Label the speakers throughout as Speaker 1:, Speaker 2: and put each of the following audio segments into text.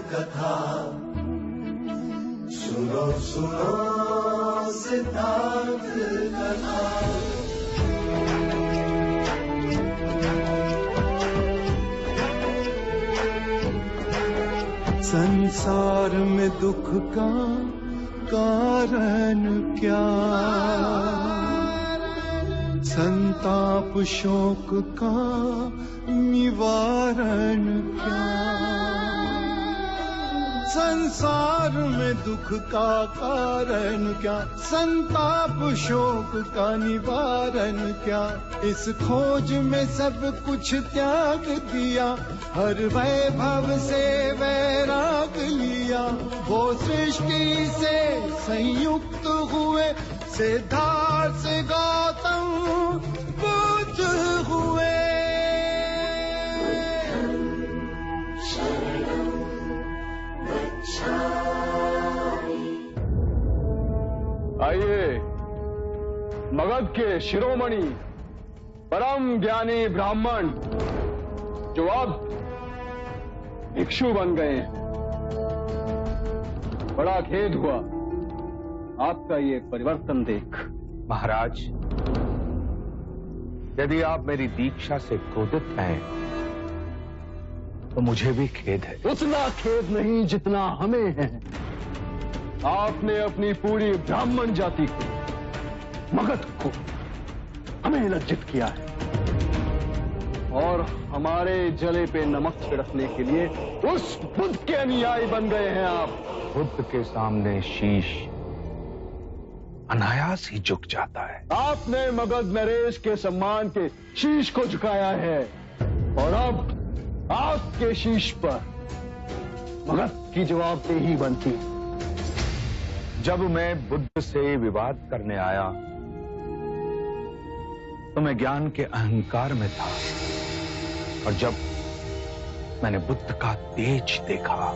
Speaker 1: कथा, सुनो सुनो सिद्धार्थ कथा। संसार में दुख का कारण क्या, संताप शोक का निवारण क्या। संसार में दुख का कारण क्या, संताप शोक का निवारण क्या। इस खोज में सब कुछ त्याग दिया, हर वैभव से वैराग लिया। वो सृष्टि से संयुक्त हुए, सिद्धार्थ से गौतम बुद्ध हुए।
Speaker 2: आइए, मगध के शिरोमणि परम ज्ञानी ब्राह्मण जो अब भिक्षु बन गए हैं, बड़ा खेद हुआ आपका ये परिवर्तन देख।
Speaker 3: महाराज, यदि आप मेरी दीक्षा से क्रोधित हैं तो मुझे भी खेद है।
Speaker 2: उतना खेद नहीं जितना हमें है। आपने अपनी पूरी ब्राह्मण जाति को, मगध को, हमें लज्जित किया है और हमारे जले पे नमक छिड़कने के लिए उस बुद्ध के अनुयायी बन गए हैं आप।
Speaker 3: बुद्ध के सामने शीश अनायास ही झुक जाता है।
Speaker 2: आपने मगध नरेश के सम्मान के शीश को झुकाया है और अब आपके शीश पर मगध की जवाबदेही बनती।
Speaker 3: जब मैं बुद्ध से विवाद करने आया तो मैं ज्ञान के अहंकार में था, और जब मैंने बुद्ध का तेज देखा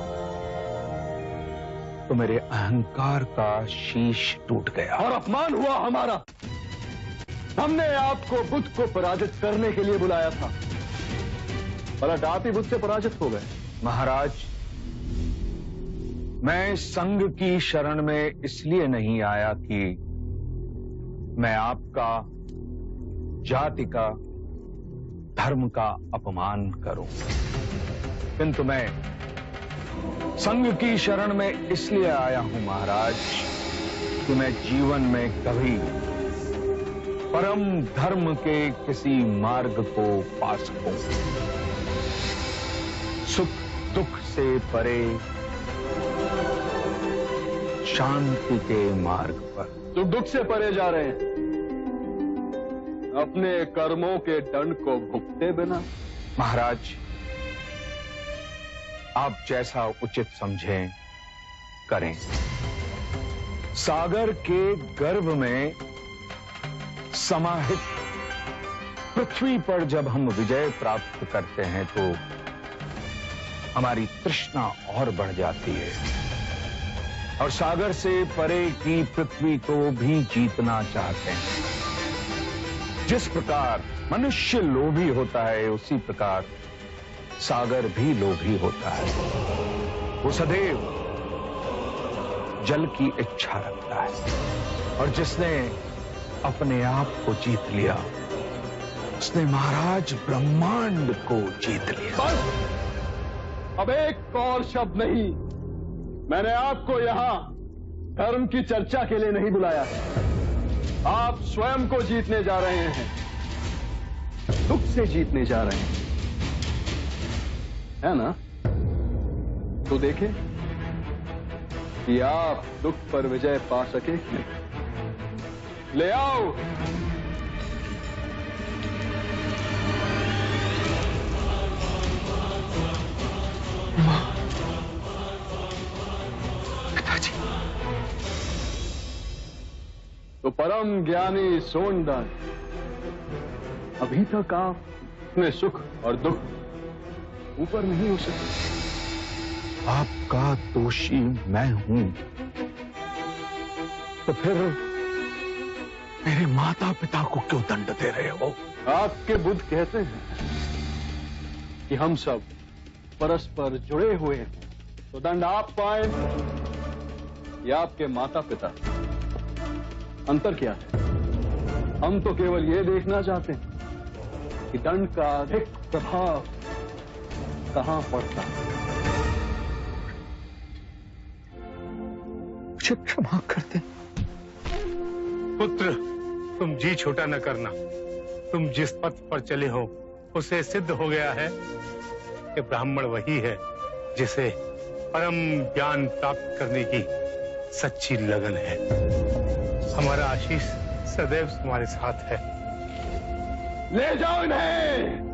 Speaker 3: तो मेरे अहंकार का शीश टूट गया
Speaker 2: और अपमान हुआ हमारा। हमने आपको बुद्ध को पराजित करने के लिए बुलाया था, पर आप ही बुद्ध से पराजित हो गए।
Speaker 3: महाराज, मैं संघ की शरण में इसलिए नहीं आया कि मैं आपका, जाति का, धर्म का अपमान करूं, किंतु मैं संघ की शरण में इसलिए आया हूं महाराज कि मैं जीवन में कभी परम धर्म के किसी मार्ग को पा सकूं, सुख दुख से परे, शांति के मार्ग पर।
Speaker 2: सुख दुख से परे जा रहे हैं, अपने कर्मों के दंड को भुगते बिना।
Speaker 3: महाराज, आप जैसा उचित समझें करें। सागर के गर्भ में समाहित पृथ्वी पर जब हम विजय प्राप्त करते हैं तो हमारी तृष्णा और बढ़ जाती है, और सागर से परे की पृथ्वी को भी जीतना चाहते हैं। जिस प्रकार मनुष्य लोभी होता है, उसी प्रकार सागर भी लोभी होता है। वो सदैव जल की इच्छा रखता है, और जिसने अपने आप को जीत लिया, उसने महाराज ब्रह्मांड को जीत लिया।
Speaker 2: बस, अब एक और शब्द नहीं। मैंने आपको यहां धर्म की चर्चा के लिए नहीं बुलाया। आप स्वयं को जीतने जा रहे हैं, दुख से जीतने जा रहे हैं, है ना? तो देखें कि आप दुख पर विजय पा सके कि नहीं। ले आओ।
Speaker 3: पिताजी।
Speaker 2: तो परम ज्ञानी सोनदान, अभी तक आप अपने सुख और दुख ऊपर नहीं हो सके।
Speaker 3: आपका दोषी मैं हूं, तो फिर मेरे माता पिता को क्यों दंड दे रहे हो?
Speaker 2: आपके बुद्ध कहते हैं कि हम सब परस्पर जुड़े हुए हैं, तो दंड आप पाए या आपके माता पिता? अंतर क्या है? हम तो केवल ये देखना चाहते हैं कि दंड का अधिक प्रभाव कहां पड़ता है।
Speaker 3: मुझे क्षमा कर दे।
Speaker 4: पुत्र, तुम जी छोटा न करना। तुम जिस पथ पर चले हो उसे सिद्ध हो गया है कि ब्राह्मण वही है जिसे परम ज्ञान प्राप्त करने की सच्ची लगन है। हमारा आशीष सदैव तुम्हारे साथ है।
Speaker 2: ले जाओ इन्हें।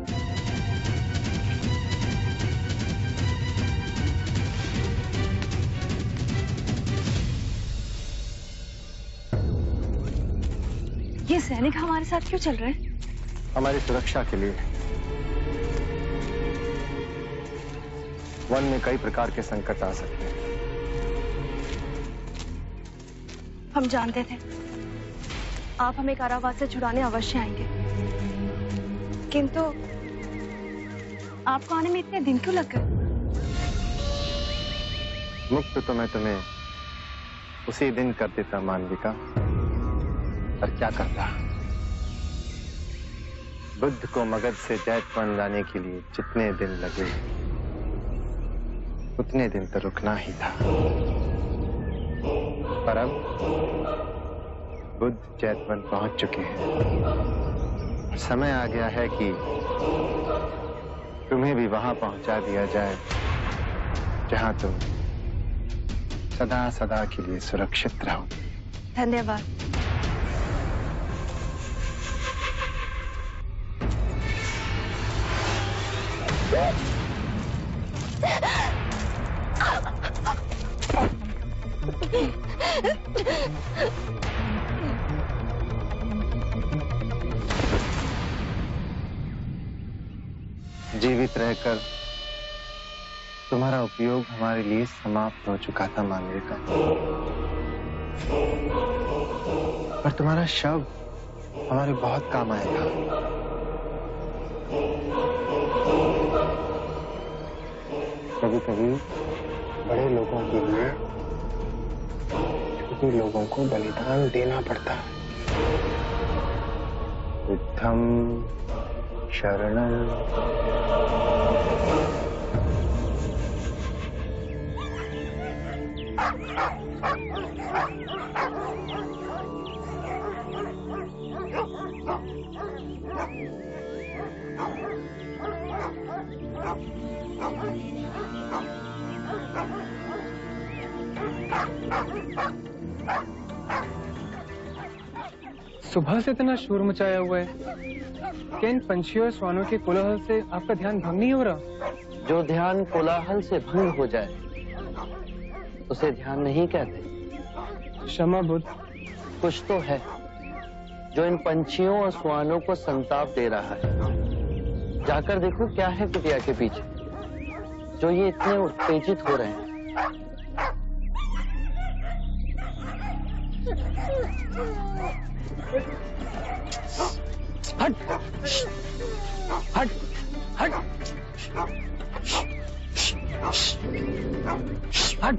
Speaker 5: ये सैनिक हमारे साथ क्यों चल रहे हैं?
Speaker 6: हमारी सुरक्षा के लिए। वन में कई प्रकार के संकट आ सकते हैं।
Speaker 5: हम जानते थे आप हमें कारावास से छुड़ाने अवश्य आएंगे, किंतु आपको आने में इतने दिन क्यों लग गए?
Speaker 6: मुक्त तो मैं तुम्हें उसी दिन कर देता मालविका, पर क्या करता। बुद्ध को मगध से जैतवन लाने के लिए जितने दिन लगे उतने दिन तो रुकना ही था। पर अब बुद्ध जैतवन पहुंच चुके हैं। समय आ गया है कि तुम्हें भी वहां पहुंचा दिया जाए जहां तुम सदा सदा के लिए सुरक्षित रहो।
Speaker 5: धन्यवाद।
Speaker 6: जीवित रहकर तुम्हारा उपयोग हमारे लिए समाप्त हो चुका था मालविका, पर तुम्हारा शव हमारे बहुत काम आया था। कभी कभी बड़े लोगों के लिए छोटे लोगों को बलिदान देना पड़ता है। बुद्धम शरणम।
Speaker 7: सुबह से इतना शोर मचाया हुआ है, क्या इन पंछियों और श्वानों के कोलाहल से आपका ध्यान भंग नहीं हो रहा?
Speaker 8: जो ध्यान कोलाहल से भंग हो जाए उसे ध्यान नहीं कहते।
Speaker 7: क्षमा बुद्ध।
Speaker 8: कुछ तो है जो इन पंछियों और श्वानों को संताप दे रहा है। जाकर देखो क्या है कुटिया के पीछे जो ये इतने उत्तेजित हो रहे हैं। हट हट हट हट।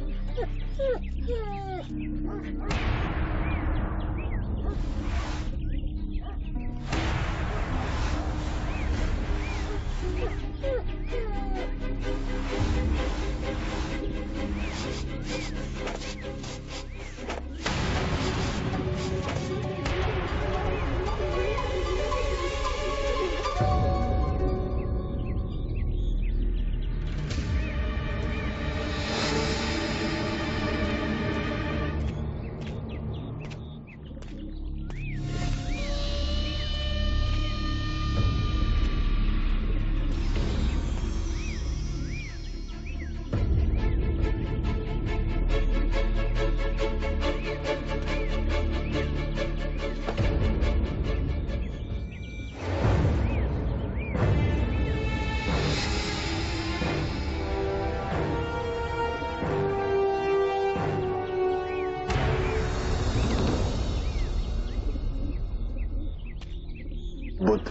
Speaker 9: बुद्ध,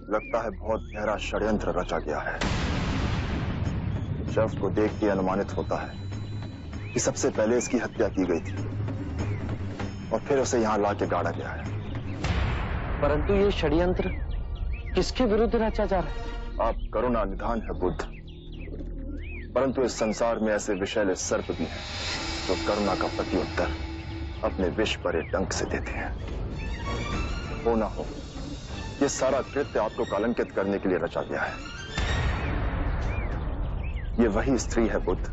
Speaker 9: लगता है बहुत गहरा षड्यंत्र रचा गया है। शव को देख के अनुमानित होता है कि सबसे पहले इसकी हत्या की गई थी और फिर उसे यहां लाके गाड़ा गया है।
Speaker 8: परंतु ये षड्यंत्र किसके विरुद्ध रचा जा रहा है?
Speaker 9: आप करुणा निधान है बुद्ध, परंतु इस संसार में ऐसे विषैले सर्प भी हैं जो करुणा का प्रत्युत्तर अपने विष भरे डंक से देते हैं। हो ना हो, ये सारा कृत्य आपको कलंकित करने के लिए रचा गया है। ये वही स्त्री है बुद्ध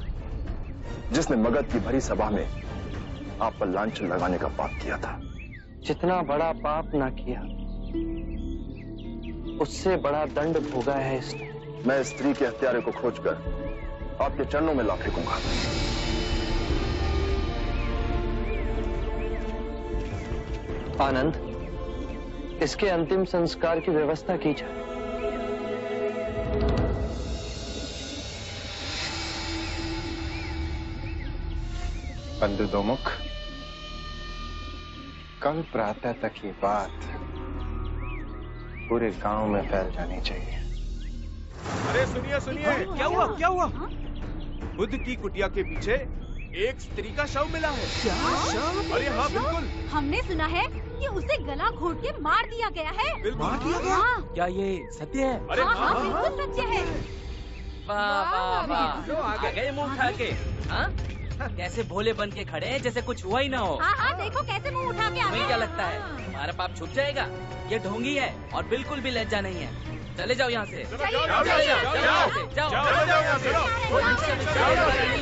Speaker 9: जिसने मगध की भरी सभा में आप पर लांछन लगाने का पाप किया था।
Speaker 8: जितना बड़ा पाप ना किया उससे बड़ा दंड भोगा है इसने।
Speaker 9: मैं इस स्त्री के हत्यारे को खोजकर आपके चरणों में ला फेंकूंगा।
Speaker 8: आनंद, इसके अंतिम संस्कार की व्यवस्था की जाए।
Speaker 6: बंधु दोमुख, कल प्रातः तक ये बात पूरे गांव में फैल जानी चाहिए।
Speaker 10: अरे सुनिए सुनिए, क्या हुआ क्या हुआ? बुद्ध की कुटिया के पीछे एक स्त्री का शव मिला है।
Speaker 11: क्या शव?
Speaker 10: अरे हाँ बिल्कुल,
Speaker 11: हमने सुना है कि उसे गला घोट के मार दिया गया है।
Speaker 10: मार दिया गया?
Speaker 12: क्या ये सत्य है?
Speaker 10: अरे
Speaker 11: हाँ, बिल्कुल सत्य है।
Speaker 12: वाह वाह वाह, आ गए मुंह उठा के। हाँ? कैसे भोले बन के खड़े हैं जैसे कुछ हुआ ही ना हो।
Speaker 11: हाँ हाँ, देखो कैसे मुंह उठा के आ
Speaker 12: तुम्हें क्या लगता है तुम्हारा पाप छूट जाएगा? ये ढोंगी है और बिल्कुल भी लज्जा नहीं है। चले जाओ यहाँ से, जाओ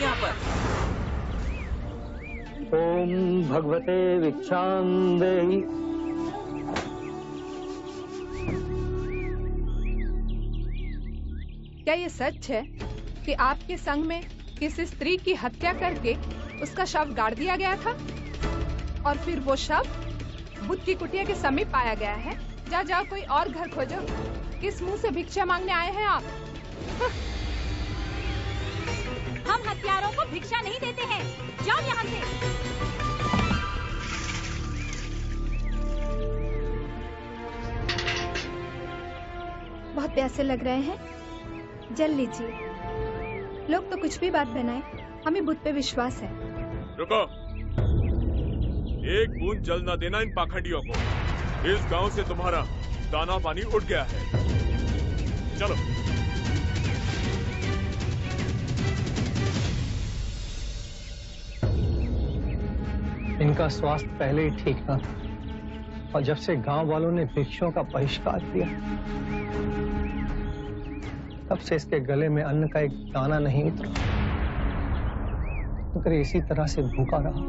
Speaker 12: यहाँ पर।
Speaker 8: ओम भगवते भिक्षांदेहि।
Speaker 13: क्या ये सच है कि आपके संग में किसी स्त्री की हत्या करके उसका शव गाड़ दिया गया था और फिर वो शव बुद्ध की कुटिया के समीप पाया गया है? जाओ कोई और घर खोजो। किस मुंह से भिक्षा मांगने आए हैं आप?
Speaker 11: हम हत्यारों को भिक्षा नहीं देते हैं, जाओ यहाँ से।
Speaker 5: बहुत प्यासे लग रहे हैं, जल लीजिए। लोग तो कुछ भी बात बनाए, हमें बुद्ध पे विश्वास है।
Speaker 10: रुको, एक बूंद जल न देना इन पाखंडियों को। इस गांव से तुम्हारा दाना पानी उठ गया है। चलो।
Speaker 7: इनका स्वास्थ्य पहले ही ठीक था और जब से गांव वालों ने भिक्षुओं का बहिष्कार किया तब से इसके गले में अन्न का एक दाना नहीं उतरा। अगर इसी तरह से भूखा रहा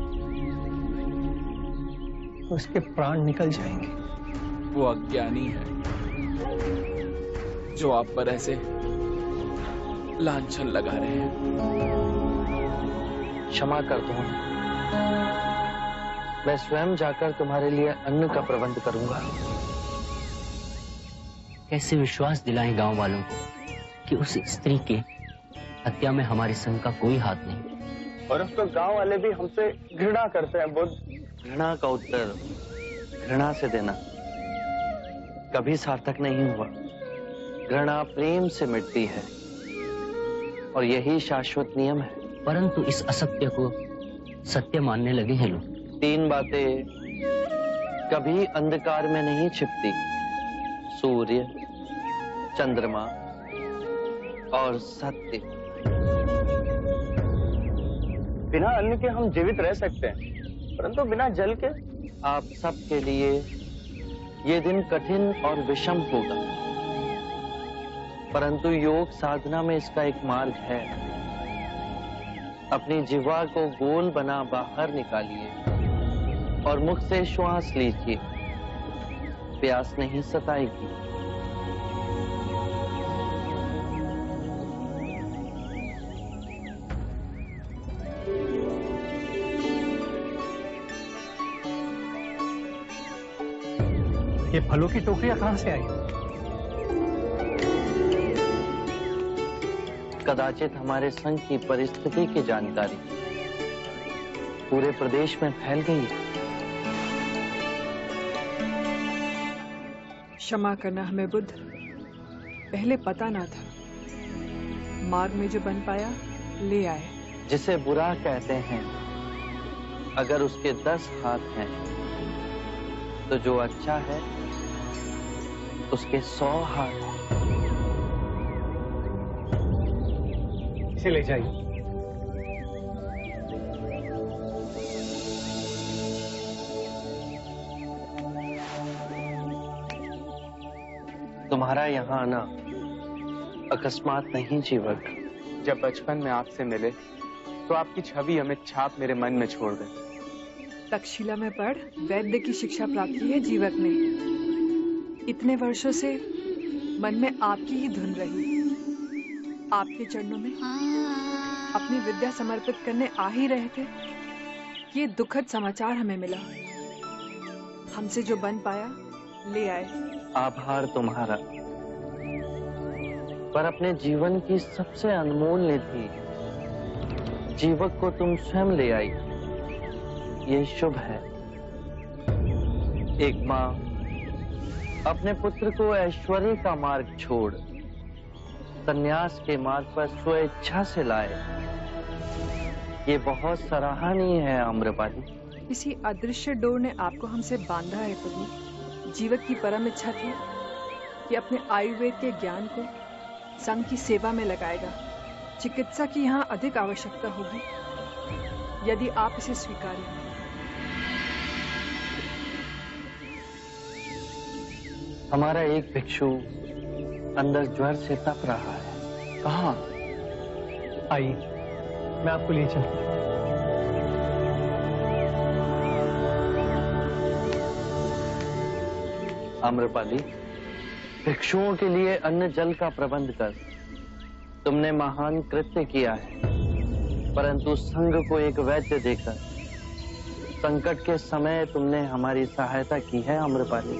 Speaker 7: तो इसके प्राण निकल जाएंगे।
Speaker 12: वो अज्ञानी है जो आप पर ऐसे लांछन लगा रहे हैं।
Speaker 8: क्षमा कर दो, मैं स्वयं जाकर तुम्हारे लिए अन्न का प्रबंध करूंगा।
Speaker 14: कैसे विश्वास दिलाएं गांव वालों को कि उस स्त्री के हत्या में हमारे संघ का कोई हाथ नहीं।
Speaker 8: और अब तो गांव वाले भी हमसे घृणा करते हैं बुद्ध। घृणा का उत्तर घृणा से देना कभी सार्थक नहीं हुआ। घृणा प्रेम से मिटती है और यही शाश्वत नियम है।
Speaker 14: परंतु इस असत्य को सत्य मानने लगे हैं लोग।
Speaker 8: 3 बातें कभी अंधकार में नहीं छिपती: सूर्य, चंद्रमा और सत्य। बिना अन्न के हम जीवित रह सकते हैं, परंतु बिना जल के आप सबके लिए ये दिन कठिन और विषम होगा। परंतु योग साधना में इसका एक मार्ग है। अपनी जिह्वा को गोल बना बाहर निकालिए और मुख से श्वास लीजिए। प्यास नहीं सताएगी।
Speaker 7: ये फलों की टोकरियां कहां से आई?
Speaker 8: कदाचित हमारे संघ की परिस्थिति की जानकारी पूरे प्रदेश में फैल गई है।
Speaker 13: क्षमा करना हमें बुद्ध, पहले पता ना था। मार्ग में जो बन पाया ले आए।
Speaker 8: जिसे बुरा कहते हैं, अगर उसके 10 हाथ हैं, तो जो अच्छा है उसके 100 हाथ हैं।
Speaker 7: इसे ले जाइए।
Speaker 8: तुम्हारा यहाँ आना अकस्मात नहीं जीवक।
Speaker 6: जब बचपन में आपसे मिले तो आपकी छवि अमिट छाप मेरे मन में छोड़ गई।
Speaker 13: तक्षशिला में पढ़ वैद्य की शिक्षा प्राप्त की है जीवक ने। इतने वर्षों से मन में आपकी ही धुन रही। आपके चरणों में अपनी विद्या समर्पित करने आ ही रहे थे, ये दुखद समाचार हमें मिला। हमसे जो बन पाया ले आए।
Speaker 8: आभार तुम्हारा, पर अपने जीवन की सबसे अनमोल निधि जीवक को तुम स्वयं ले आई। ये शुभ है। एक माँ अपने पुत्र को ऐश्वर्य का मार्ग छोड़ संन्यास के मार्ग पर स्वेच्छा से लाए, ये बहुत सराहनीय है आम्रपाली।
Speaker 13: किसी अदृश्य डोर ने आपको हमसे बांधा है प्रभु। जीवक की परम इच्छा थी कि अपने आयुर्वेद के ज्ञान को संघ की सेवा में लगाएगा। चिकित्सा की यहाँ अधिक आवश्यकता होगी, यदि आप इसे स्वीकारें।
Speaker 8: हमारा एक भिक्षु अंदर ज्वर से तप रहा है। कहाँ?
Speaker 7: आइए, मैं आपको ले चलूं।
Speaker 8: आम्रपाली, भिक्षुओं के लिए अन्न जल का प्रबंध कर। तुमने महान कृत्य किया है, परंतु संघ को एक वैद्य देकर संकट के समय तुमने हमारी सहायता की है आम्रपाली।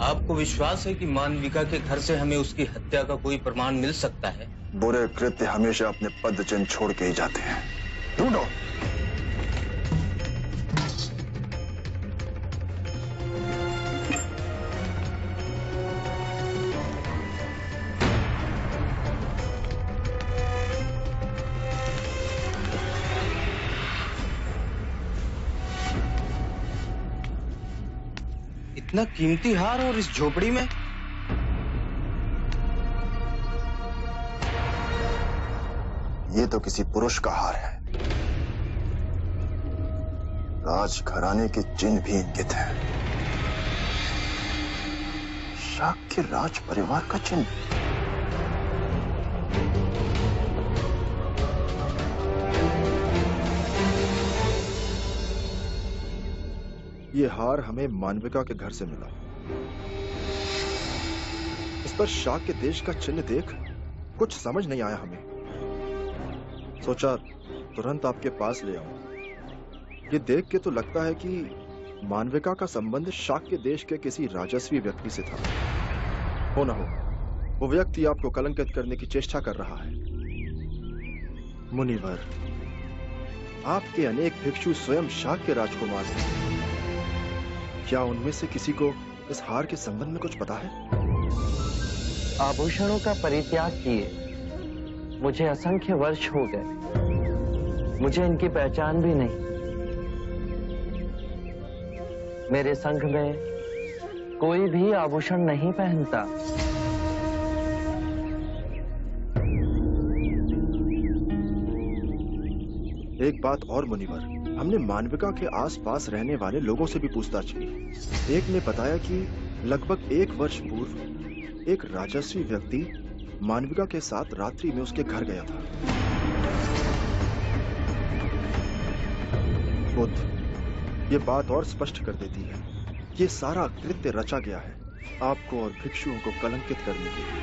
Speaker 15: आपको विश्वास है कि मानविका के घर से हमें उसकी हत्या का कोई प्रमाण मिल सकता है?
Speaker 9: बुरे कृत्य हमेशा अपने पद चिन्ह छोड़ के ही जाते हैं। ढूंढो।
Speaker 15: इतना कीमती हार और इस झोपड़ी में?
Speaker 9: ये तो किसी पुरुष का हार है। राजघराने के चिन्ह भी इंगित हैं। शाक के राज परिवार का चिन्ह।
Speaker 16: ये हार हमें मानविका के घर से मिला। इस पर शाक के देश का चिन्ह देख कुछ समझ नहीं आया हमें। सोचा तुरंत आपके पास ले आऊं। ये देख के तो लगता है कि मानविका का संबंध शाक के देश के किसी राजस्वी व्यक्ति से था। हो न हो वो व्यक्ति आपको कलंकित करने की चेष्टा कर रहा है। मुनिवर, आपके अनेक भिक्षु स्वयं शाक के राजकुमार हैं। क्या उनमें से किसी को इस हार के संबंध में कुछ पता है?
Speaker 8: आभूषणों का परित्याग किए मुझे असंख्य वर्ष हो गए। मुझे इनकी पहचान भी नहीं। मेरे संघ में कोई भी आभूषण नहीं पहनता।
Speaker 16: एक बात और मुनिवर, हमने मानविका के आसपास रहने वाले लोगों से भी पूछताछ की। एक ने बताया कि लगभग 1 वर्ष पूर्व एक राजस्वी व्यक्ति मानविका के साथ रात्रि में उसके घर गया था। बुद्ध, ये बात और स्पष्ट कर देती है, ये सारा कृत्य रचा गया है आपको और भिक्षुओं को कलंकित करने के लिए।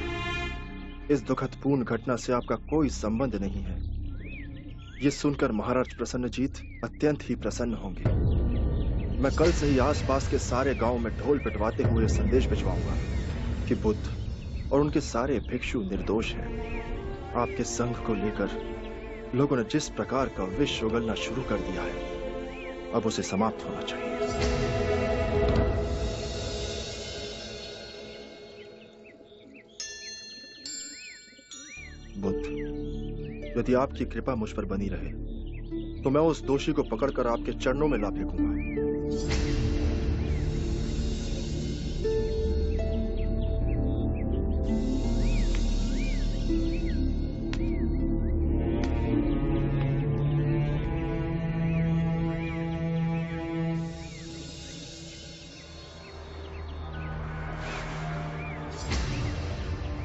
Speaker 16: इस दुखदपूर्ण घटना से आपका कोई संबंध नहीं है। ये सुनकर महाराज प्रसन्नजीत अत्यंत ही प्रसन्न होंगे। मैं कल से ही आसपास के सारे गांव में ढोल पिटवाते हुए संदेश भिजवाऊंगा कि बुद्ध और उनके सारे भिक्षु निर्दोष हैं। आपके संघ को लेकर लोगों ने जिस प्रकार का विष उगलना शुरू कर दिया है, अब उसे समाप्त होना चाहिए। बुद्ध, यदि आपकी कृपा मुझ पर बनी रहे तो मैं उस दोषी को पकड़कर आपके चरणों में ला फेंकूंगा।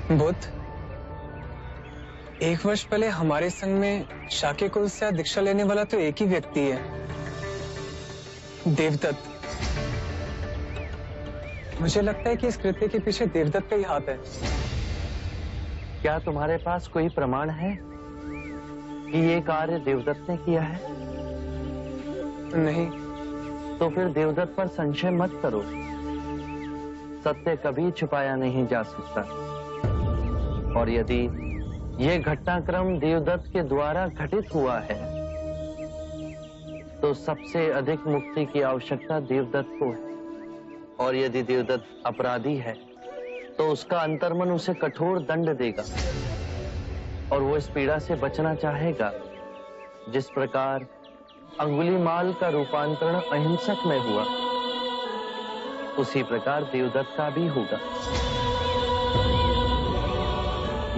Speaker 7: बुद्ध, 1 वर्ष पहले हमारे संग में शाक्य कुल से दीक्षा लेने वाला तो एक ही व्यक्ति है, देवदत्त। मुझे लगता है कि इस कृत्य के पीछे देवदत्त का ही हाथ है।
Speaker 8: क्या तुम्हारे पास कोई प्रमाण है कि ये कार्य देवदत्त ने किया है?
Speaker 7: नहीं।
Speaker 8: तो फिर देवदत्त पर संशय मत करो। सत्य कभी छुपाया नहीं जा सकता। और यदि ये घटनाक्रम देवदत्त के द्वारा घटित हुआ है तो सबसे अधिक मुक्ति की आवश्यकता देवदत्त को है। और यदि देवदत्त अपराधी है तो उसका अंतर्मन उसे कठोर दंड देगा और वो इस पीड़ा से बचना चाहेगा। जिस प्रकार अंगुलीमाल का रूपांतरण अहिंसक में हुआ, उसी प्रकार देवदत्त का भी होगा।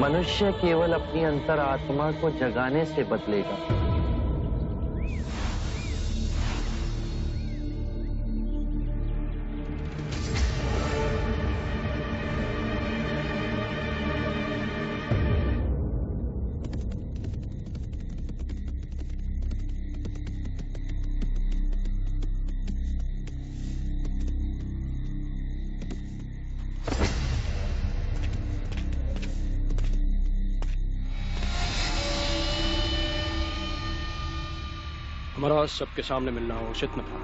Speaker 8: मनुष्य केवल अपनी अंतरात्मा को जगाने से बदलेगा।
Speaker 2: महाराज, सबके सामने मिलना उचित न था।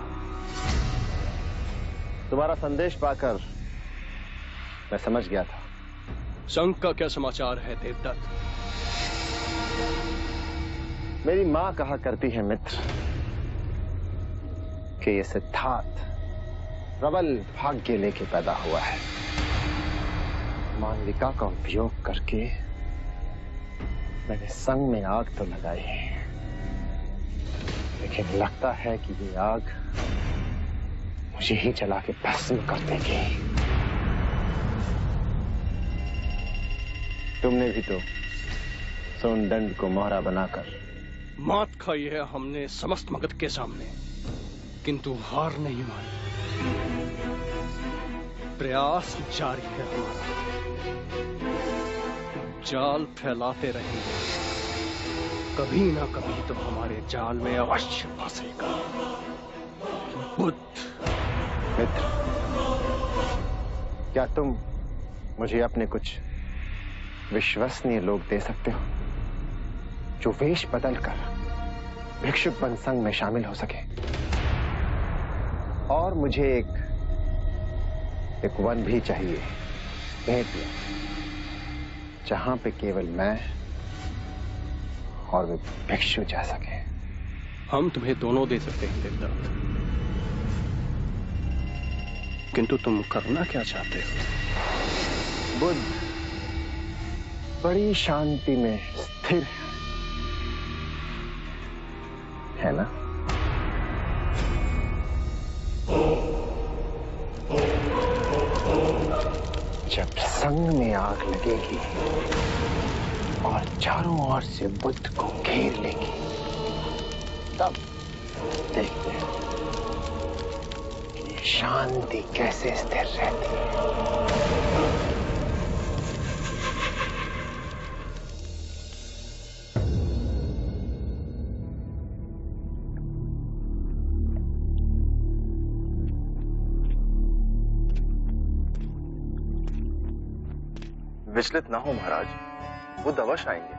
Speaker 6: तुम्हारा संदेश पाकर मैं समझ गया था।
Speaker 2: संघ का क्या समाचार है देवदत्त?
Speaker 6: मेरी मां कहा करती है मित्र कि ये सिद्धार्थ प्रबल भाग्य लेके पैदा हुआ है। मालविका का उपयोग करके मैंने संघ में आग तो लगाई है, लेकिन लगता है कि ये आग मुझे ही जला के भस्म कर देगी। तुमने भी तो सोनदंड को मोहरा बनाकर
Speaker 2: मात खाई है हमने समस्त मगध के सामने, किंतु हार नहीं मानी। प्रयास जारी है हमारा, जाल फैलाते रहेंगे। कभी ना कभी तो हमारे जाल में अवश्य फंसेगा। बुद्ध।
Speaker 6: मित्र, क्या तुम मुझे अपने कुछ विश्वसनीय लोग दे सकते हो जो वेश बदलकर भिक्षुक बन संघ में शामिल हो सके? और मुझे एक वन भी चाहिए, भेंट में, जहां पे केवल मैं और वे भिक्षु जा सके।
Speaker 2: हम तुम्हें दोनों दे सकते हैं देवदत्त, किंतु तुम करना क्या चाहते हो?
Speaker 6: बुद्ध बड़ी शांति में स्थिर है ना? जब संघ में आग लगेगी और चारों ओर से बुद्ध को घेर लेगी, तब देखते हैं कि शांति कैसे स्थिर रहती है।
Speaker 9: विचलित ना हो महाराज, बुद्ध अवश्य आएंगे।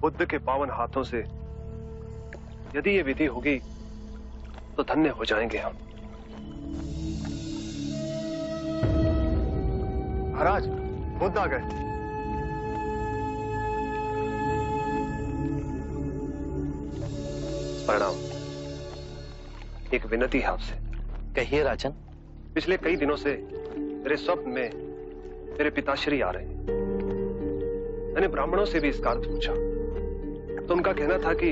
Speaker 17: बुद्ध के पावन हाथों से यदि ये विधि होगी तो धन्य हो जाएंगे हम।
Speaker 6: महाराज, बुद्ध आ गए।
Speaker 17: प्रणाम। एक विनती है आपसे।
Speaker 8: कहिए राजन।
Speaker 17: पिछले कई दिनों से मेरे स्वप्न में तेरे पिताश्री आ रहे हैं। मैंने ब्राह्मणों से भी इसका अर्थ पूछा तो उनका कहना था कि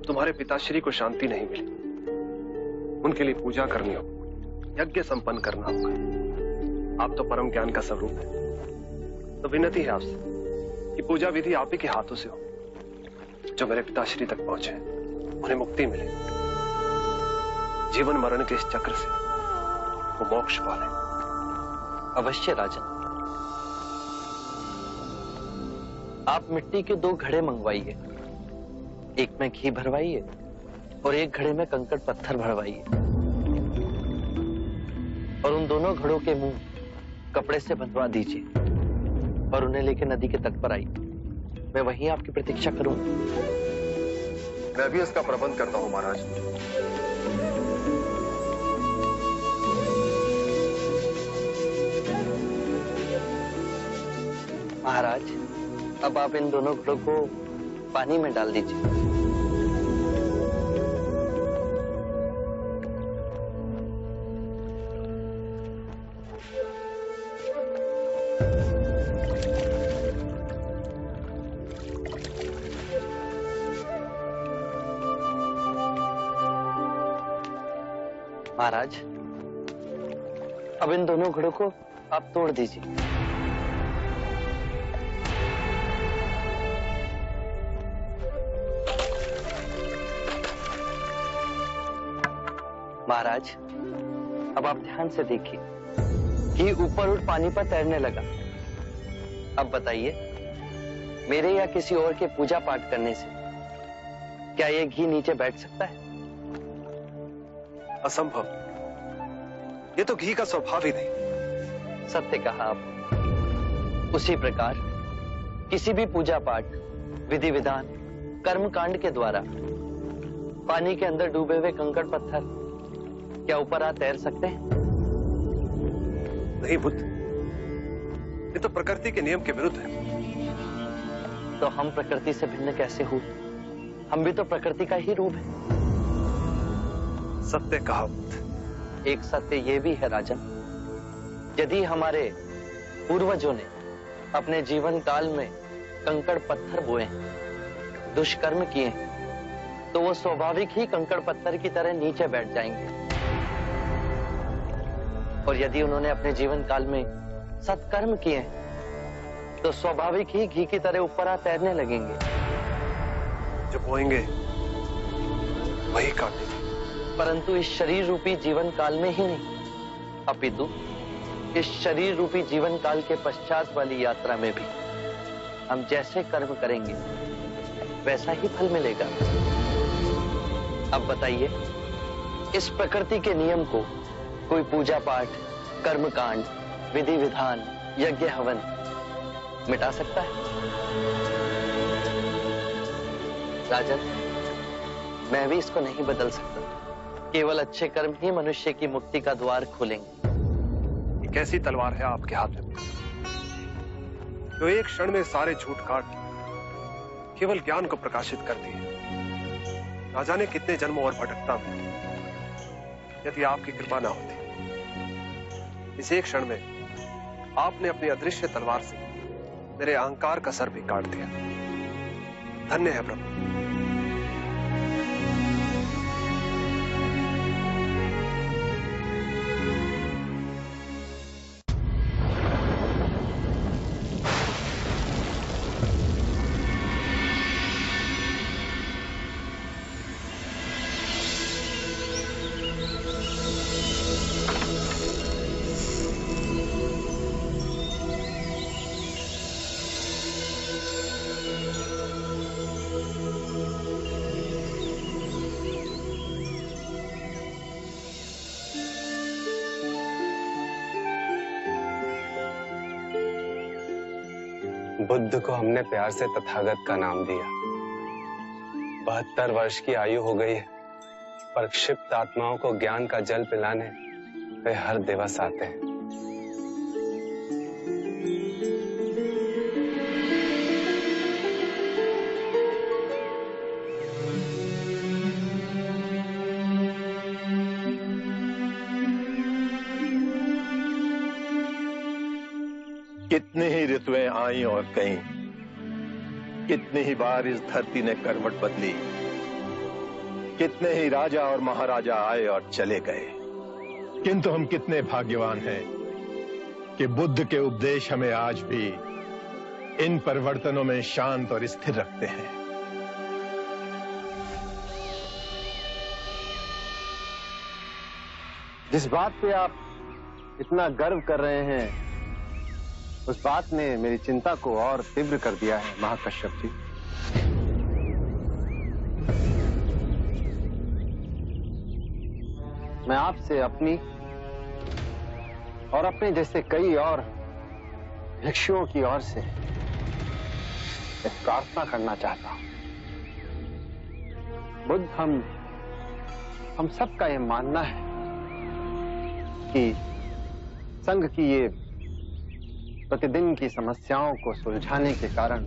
Speaker 17: तुम्हारे पिताश्री को शांति नहीं मिली, उनके लिए पूजा करनी होगी, यज्ञ संपन्न करना होगा। आप तो परम ज्ञान का स्वरूप है, तो विनती है आपसे कि पूजा विधि आप ही के हाथों से हो, जो मेरे पिताश्री तक पहुंचे, उन्हें मुक्ति मिले, जीवन मरण के इस चक्र से वो मोक्ष पाले।
Speaker 8: अवश्य राजन। आप मिट्टी के 2 घड़े मंगवाइए, एक में घी भरवाइए और एक घड़े में कंकड़ पत्थर भरवाइए, और उन दोनों घड़ों के मुंह कपड़े से बंधवा दीजिए और उन्हें लेकर नदी के तट पर आइए। मैं वहीं आपकी प्रतीक्षा करूंगा।
Speaker 9: मैं भी इसका प्रबंध करता हूं महाराज।
Speaker 8: महाराज, अब आप इन दोनों घड़ों को पानी में डाल दीजिए। महाराज, अब इन दोनों घड़ों को आप तोड़ दीजिए। महाराज, अब आप ध्यान से देखिए कि ऊपर उठ पानी पर तैरने लगा। अब बताइए, मेरे या किसी और के पूजा पाठ करने से क्या ये घी नीचे बैठ सकता है?
Speaker 17: असंभव। ये तो घी का स्वभाव ही नहीं।
Speaker 8: सत्य कहा आप। उसी प्रकार किसी भी पूजा पाठ, विधि विधान, कर्म कांड के द्वारा पानी के अंदर डूबे हुए कंकड़ पत्थर क्या ऊपर आ तैर सकते हैं?
Speaker 17: नहीं बुद्ध, ये तो प्रकृति के नियम के विरुद्ध है।
Speaker 8: तो हम प्रकृति से भिन्न कैसे हुए? हम भी तो प्रकृति का ही रूप है।
Speaker 17: सत्य कहा बुद्ध।
Speaker 8: एक सत्य ये भी है राजन, यदि हमारे पूर्वजों ने अपने जीवन काल में कंकड़ पत्थर बोए हैं, दुष्कर्म किए हैं, तो वो स्वाभाविक ही कंकड़ पत्थर की तरह नीचे बैठ जाएंगे। और यदि उन्होंने अपने जीवन काल में सत्कर्म किए हैं, तो स्वाभाविक ही घी की तरह ऊपर आ तैरने लगेंगे।
Speaker 17: जो बोएंगे वही काटेंगे।
Speaker 8: परंतु इस शरीर रूपी जीवन काल में ही नहीं, अपितु इस शरीर रूपी जीवन काल के पश्चात वाली यात्रा में भी हम जैसे कर्म करेंगे वैसा ही फल मिलेगा। अब बताइए, इस प्रकृति के नियम को कोई पूजा पाठ, कर्म कांड, विधि विधान, यज्ञ हवन मिटा सकता है? राजन, मैं भी इसको नहीं बदल सकता। केवल अच्छे कर्म ही मनुष्य की मुक्ति का द्वार खोलेंगे।
Speaker 17: ये कैसी तलवार है आपके हाथ में, जो एक क्षण में सारे झूठ काट केवल ज्ञान को प्रकाशित करती है। ना जाने कितने जन्मों और भटकता में यदि आपकी कृपा ना होती, इस एक क्षण में आपने अपनी अदृश्य तलवार से मेरे अहंकार का सर भी काट दिया। धन्य है प्रभु।
Speaker 18: बुद्ध को हमने प्यार से तथागत का नाम दिया। 72 वर्ष की आयु हो गई है, पर क्षिप्त आत्माओं को ज्ञान का जल पिलाने वे हर दिवस आते हैं।
Speaker 9: कितनी ही ऋतुएं आई और गईं, कितनी ही बार इस धरती ने करवट बदली, कितने ही राजा और महाराजा आए और चले गए, किंतु हम कितने भाग्यवान हैं कि बुद्ध के उपदेश हमें आज भी इन परिवर्तनों में शांत और स्थिर रखते हैं।
Speaker 6: जिस बात पे आप इतना गर्व कर रहे हैं, उस बात ने मेरी चिंता को और तीव्र कर दिया है महाकश्यप जी। मैं आपसे अपनी और अपने जैसे कई और भिक्षुओं की ओर से एक प्रार्थना करना चाहता हूं। बुद्ध, हम सबका ये मानना है कि संघ की ये प्रतिदिन की समस्याओं को सुलझाने के कारण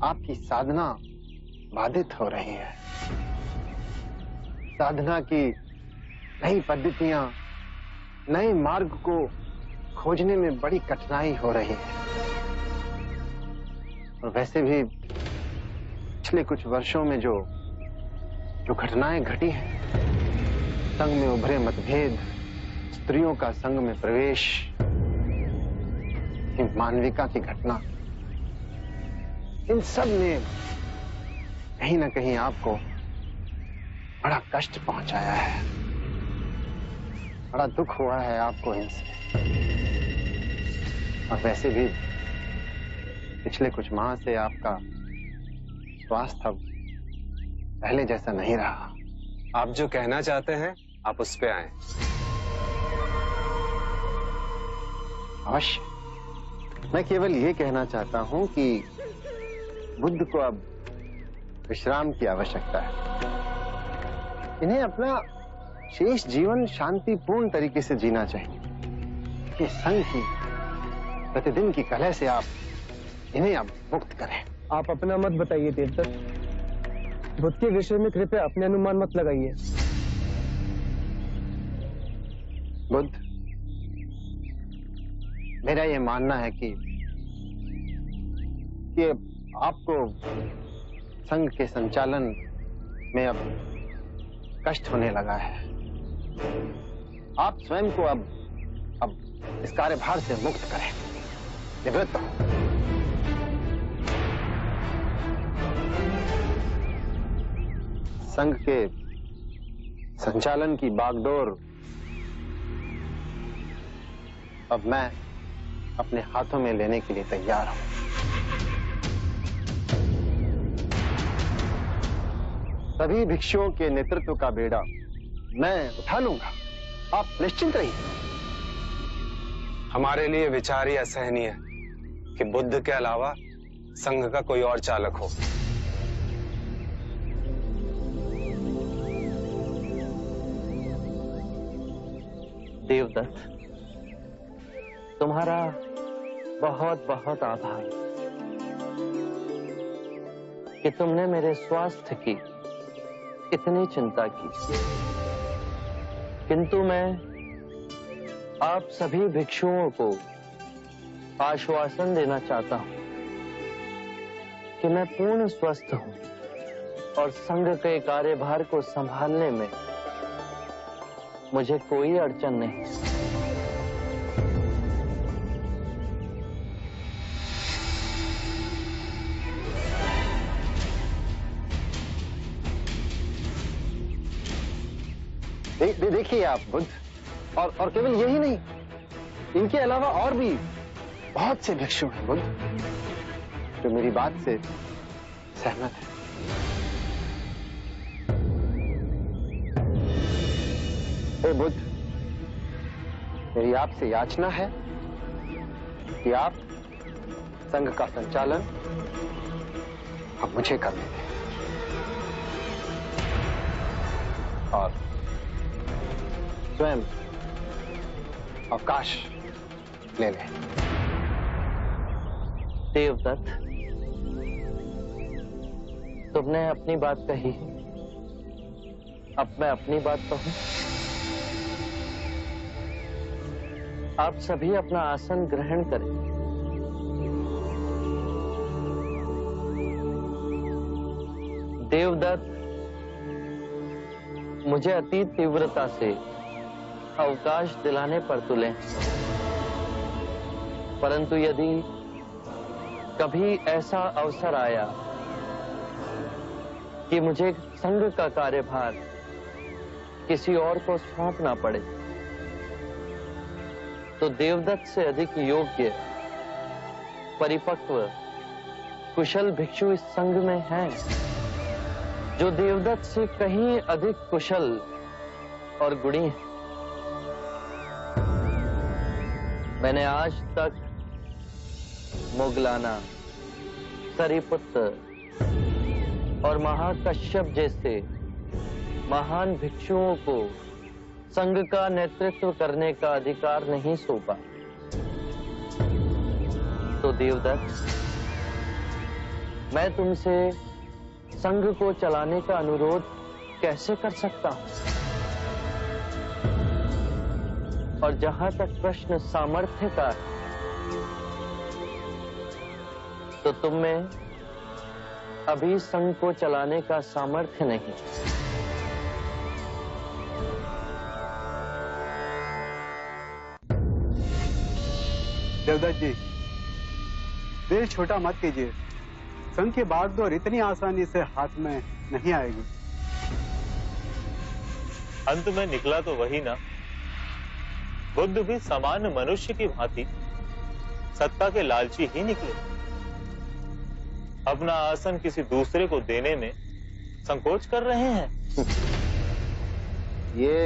Speaker 6: आपकी साधना बाधित हो रही है। साधना की नई पद्धतियां, नए मार्ग को खोजने में बड़ी कठिनाई हो रही है। और वैसे भी पिछले कुछ वर्षों में जो घटनाएं घटी हैं, संघ में उभरे मतभेद, स्त्रियों का संघ में प्रवेश, मानविका की घटना, इन सब ने कहीं ना कहीं आपको बड़ा कष्ट पहुंचाया है, बड़ा दुख हुआ है आपको इनसे। और वैसे भी पिछले कुछ माह से आपका स्वास्थ्य पहले जैसा नहीं रहा।
Speaker 18: आप जो कहना चाहते हैं आप उस पे आए।
Speaker 6: अवश्य। मैं केवल ये कहना चाहता हूं कि बुद्ध को अब विश्राम की आवश्यकता है। इन्हें अपना शेष जीवन शांतिपूर्ण तरीके से जीना चाहिए। ये संघ की प्रतिदिन की कलह से आप इन्हें अब मुक्त करें।
Speaker 7: आप अपना मत बताइए देवदत्त। बुद्ध के विषय में कृपया अपने अनुमान मत लगाइए।
Speaker 6: बुद्ध, मेरा ये मानना है कि आपको संघ के संचालन में अब कष्ट होने लगा है। आप स्वयं को अब इस कार्यभार से मुक्त करें, निवृत्त हो। संघ के संचालन की बागडोर अब मैं अपने हाथों में लेने के लिए तैयार हूं। सभी भिक्षुओं के नेतृत्व का बेड़ा मैं उठा लूंगा, आप निश्चिंत रहिए।
Speaker 18: हमारे लिए विचार ही असहनीय है कि बुद्ध के अलावा संघ का कोई और चालक हो।
Speaker 8: देवदत्त, तुम्हारा बहुत बहुत आभार कि तुमने मेरे स्वास्थ्य की इतनी चिंता की। किंतु मैं आप सभी भिक्षुओं को आश्वासन देना चाहता हूं कि मैं पूर्ण स्वस्थ हूं और संघ के कार्यभार को संभालने में मुझे कोई अड़चन नहीं।
Speaker 6: देखिए आप बुद्ध, और केवल यही नहीं, इनके अलावा और भी बहुत से भिक्षु हैं बुद्ध जो मेरी बात से सहमत है। हे बुद्ध, मेरी आपसे याचना है कि आप संघ का संचालन अब मुझे करने दें और स्वयं अवकाश ले लें।
Speaker 8: देवदत्त, तुमने अपनी बात कही, अब मैं अपनी बात कहूं। आप सभी अपना आसन ग्रहण करें। देवदत्त मुझे अति तीव्रता से अवकाश दिलाने पर तुले, परंतु यदि कभी ऐसा अवसर आया कि मुझे संघ का कार्यभार किसी और को सौंपना पड़े, तो देवदत्त से अधिक योग्य, परिपक्व, कुशल भिक्षु इस संघ में हैं, जो देवदत्त से कहीं अधिक कुशल और गुणी हैं। मैंने आज तक मुगलाना, सरिपुत्र और महाकश्यप जैसे महान भिक्षुओं को संघ का नेतृत्व करने का अधिकार नहीं सौंपा। तो देवदत्त, मैं तुमसे संघ को चलाने का अनुरोध कैसे कर सकता हूं? और जहां तक प्रश्न सामर्थ्य का है, तो तुम में अभी संघ को चलाने का सामर्थ्य नहीं।
Speaker 19: देवदत्त जी, दिल छोटा मत कीजिए। संघ की बागडोर इतनी आसानी से हाथ में नहीं आएगी।
Speaker 20: अंत में निकला तो वही ना। बुद्ध भी सामान्य मनुष्य की भांति सत्ता के लालची ही निकले। अपना आसन किसी दूसरे को देने में संकोच कर रहे हैं।
Speaker 6: ये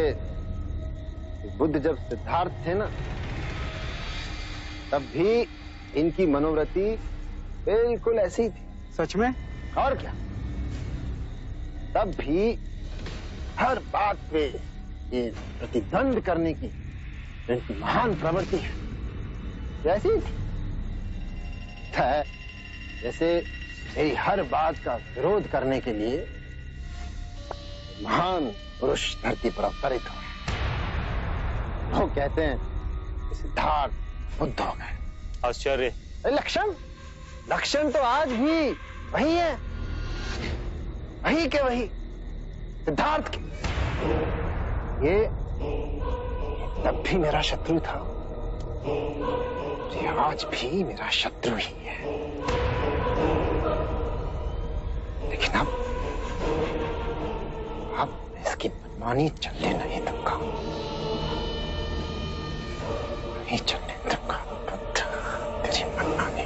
Speaker 6: बुद्ध जब सिद्धार्थ थे ना, तब भी इनकी मनोवृत्ति बिल्कुल ऐसी थी।
Speaker 19: सच में?
Speaker 6: और क्या, तब भी हर बात पे ये प्रतिद्वंद करने की इनकी महान प्रवृत्ति है, ऐसी थी जैसे मेरी हर बात का विरोध करने के लिए महान पुरुष धरती पर अवतरित हुए। वो कहते हैं सिद्धार्थ बुद्ध हो गए।
Speaker 20: आश्चर्य।
Speaker 6: लक्षण तो आज भी वही है, वही के वही सिद्धार्थ के। ये तब भी मेरा शत्रु था, ये आज भी मेरा शत्रु ही है। लेकिन अब इसकी मनमानी चलने नहीं दूंगा, नहीं चलने दूंगा। तेरी मनमानी।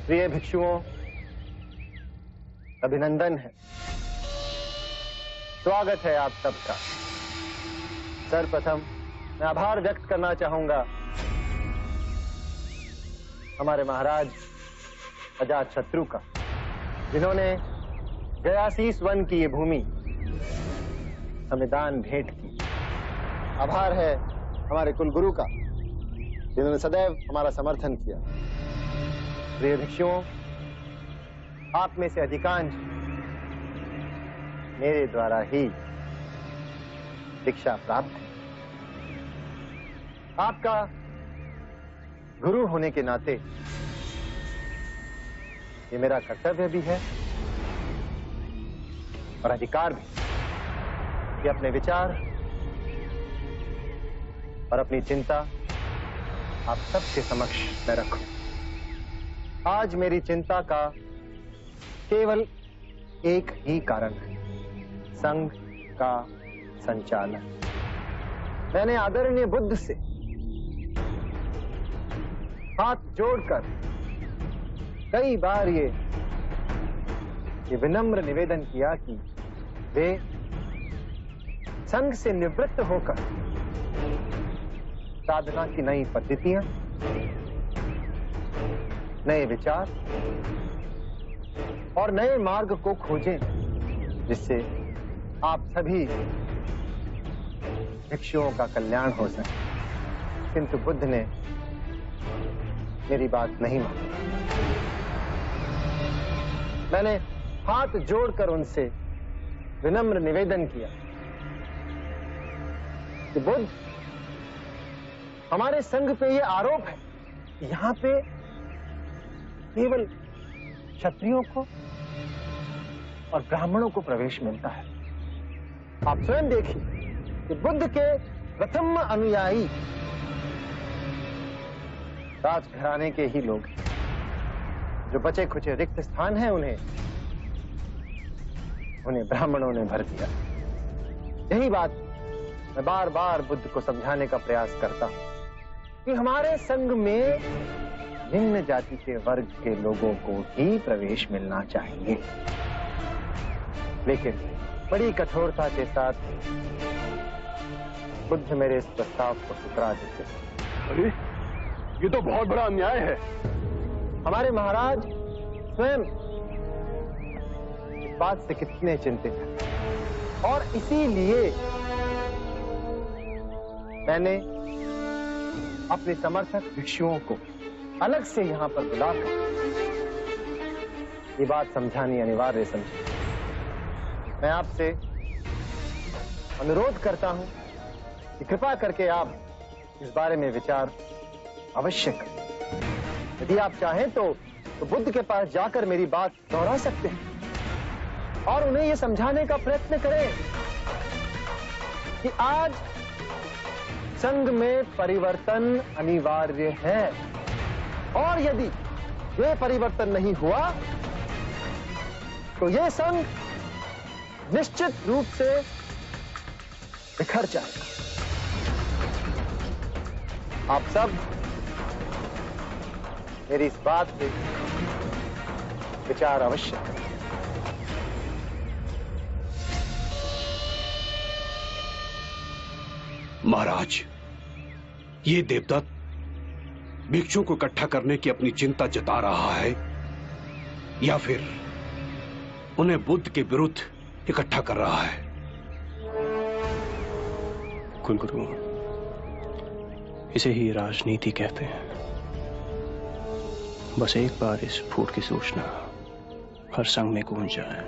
Speaker 6: प्रिय भिक्षुओं, अभिनंदन है, स्वागत है आप सबका। सर्वप्रथम मैं आभार व्यक्त करना चाहूंगा हमारे महाराज अजातशत्रु का, जिन्होंने गयासीस वन की ये भूमि हमें दान भेंट की। आभार है हमारे कुलगुरु का, जिन्होंने सदैव हमारा समर्थन किया। प्रिय भिक्षुओं, आप में से अधिकांश मेरे द्वारा ही दीक्षा प्राप्त है। आपका गुरु होने के नाते ये मेरा कर्तव्य भी है और अधिकार भी कि अपने विचार और अपनी चिंता आप सबके समक्ष मैं रखूं। आज मेरी चिंता का केवल एक ही कारण है, संघ का संचालन। मैंने आदरणीय बुद्ध से हाथ जोड़कर कई बार ये विनम्र निवेदन किया कि वे संघ से निवृत्त होकर साधना की नई पद्धतियां नए विचार और नए मार्ग को खोजें, जिससे आप सभी भिक्षुओं का कल्याण हो सके। किंतु बुद्ध ने मेरी बात नहीं मानी। मैंने हाथ जोड़कर उनसे विनम्र निवेदन किया कि बुद्ध, हमारे संघ पे ये आरोप है, यहां पे केवल क्षत्रियों को और ब्राह्मणों को प्रवेश मिलता है। आप स्वयं देखिए कि बुद्ध के प्रथम अनुयायी राजघराने के ही लोग हैं। जो बचे खुचे रिक्त स्थान हैं उन्हें ब्राह्मणों ने भर दिया। यही बात मैं बार बार बुद्ध को समझाने का प्रयास करता हूं कि हमारे संघ में निम्न जाति के वर्ग के लोगों को ही प्रवेश मिलना चाहिए। लेकिन बड़ी कठोरता के साथ बुद्ध मेरे इस प्रस्ताव को ठुकरा देते।
Speaker 2: अरे ये तो बहुत बड़ा अन्याय है।
Speaker 6: हमारे महाराज स्वयं इस बात से कितने चिंतित हैं और इसीलिए मैंने अपने समर्थक भिक्षुओं को अलग से यहां पर बुलाकर ये बात समझानी अनिवार्य समझी। मैं आपसे अनुरोध करता हूं कि कृपा करके आप इस बारे में विचार अवश्य करें। यदि आप चाहें तो बुद्ध के पास जाकर मेरी बात दोहरा सकते हैं और उन्हें यह समझाने का प्रयत्न करें कि आज संघ में परिवर्तन अनिवार्य है और यदि ये परिवर्तन नहीं हुआ तो ये संघ निश्चित रूप से बिखर जाएगा। आप सब मेरी इस बात पे विचार अवश्य करें।
Speaker 21: महाराज, ये देवदत्त भिक्षुओं को इकट्ठा करने की अपनी चिंता जता रहा है या फिर उन्हें बुद्ध के विरुद्ध इकट्ठा कर रहा है?
Speaker 18: कुलगुरु, इसे ही राजनीति कहते हैं। बस एक बार इस फूट की सूचना हर संघ में गूंज जाए,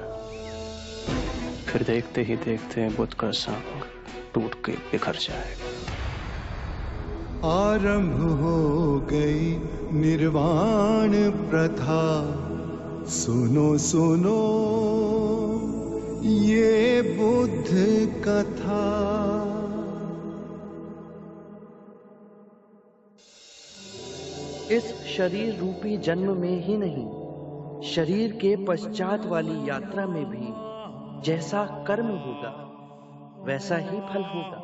Speaker 18: फिर देखते ही देखते बुद्ध का संघ टूट के बिखर जाएगा।
Speaker 1: आरंभ हो गई निर्वाण प्रथा, सुनो सुनो ये बुद्ध कथा।
Speaker 8: इस शरीर रूपी जन्म में ही नहीं, शरीर के पश्चात वाली यात्रा में भी जैसा कर्म होगा वैसा ही फल होगा।